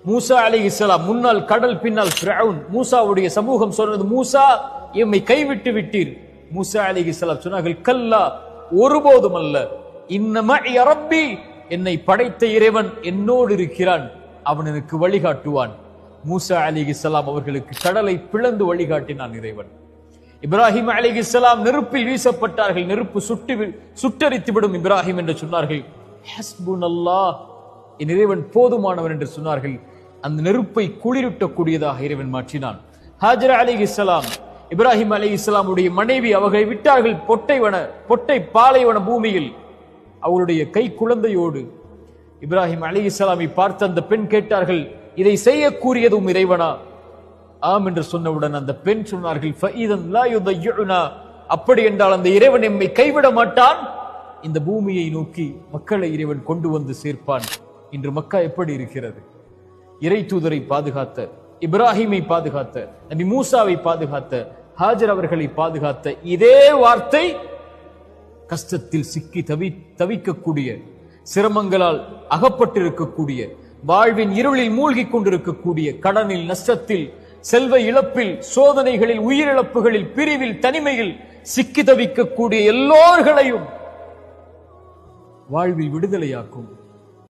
மூசா அலைஹிஸ்ஸலாம் முன்னால் கடல், பின்னால் ஃபிரௌன். மூசாவுடைய சமூகம் சொன்னது, மூசா எம்மை கைவிட்டு விட்டீர். மூசா அலைஹிஸ்ஸலாம் சொன்னார்கள், கல்லா, ஒருபோதும் அல்ல. இன்னமா ரப்பி, என்னை படைத்த இறைவன் என்னோடு இருக்கிறான், அவன் எனக்கு வழிகாட்டுவான். மூசா அலைஹிஸ்ஸலாம் அவர்களுக்கு கடலை பிளந்து வழிகாட்டினான் இறைவன். இப்ராஹிம் அலைஹிஸ்ஸலாம் நெருப்பில் வீசப்பட்டார்கள். நெருப்பு சுட்டரித்து விடும் இப்ராஹிம் என்று சொன்னார்கள். ஹஸ்புனல்லாஹ், என் இறைவன் போதுமானவன் என்று சொன்னார்கள். அந்த நெருப்பை குளிரூட்டக்கூடியதாக இறைவன் மாற்றினான். ஹாஜரா அலைஹிஸ்ஸலாம், இப்ராஹிம் அலைஹிஸ்ஸலாமுடைய மனைவி, அவர்களை விட்டார்கள் பொட்டை பாலைவன பூமியில் அவருடைய கை குழந்தையோடு. இப்ராஹிம் அலைஹிஸ்ஸலாமை பார்த்து அந்த பெண் கேட்டார்கள், இதை செய்யக்கூடியதும் இறைவனா? ஆம் என்று சொன்னவுடன் அந்த பெண் சொன்னார்கள், ஃபஇதன் லா யுதய்யுனா, அப்படி என்றால் அந்த இறைவன் எம்மை கைவிட மாட்டான். இந்த பூமியை நோக்கி மக்களை இறைவன் கொண்டு வந்து சேர்ப்பான். இன்று மக்கா எப்படி இருக்கிறது? இறை தூதரை பாதுகாத்த, இப்ராஹிமை பாதுகாத்த, நபி மூசாவை பாதுகாத்த, ஹாஜர் அவர்களை பாதுகாத்த இதே வார்த்தை கஷ்டத்தில் சிக்கி தவிக்கக்கூடிய, சிரமங்களால் அகப்பட்டிருக்கக்கூடிய, வாழ்வின் இருளில் மூழ்கி கொண்டிருக்கக்கூடிய, கடனில், நஷ்டத்தில், செல்வ இழப்பில், சோதனைகளில், உயிரிழப்புகளில், பிரிவில், தனிமையில் சிக்கி தவிக்கக்கூடிய எல்லோர்களையும் வாழ்வில் விடுதலையாக்கும்.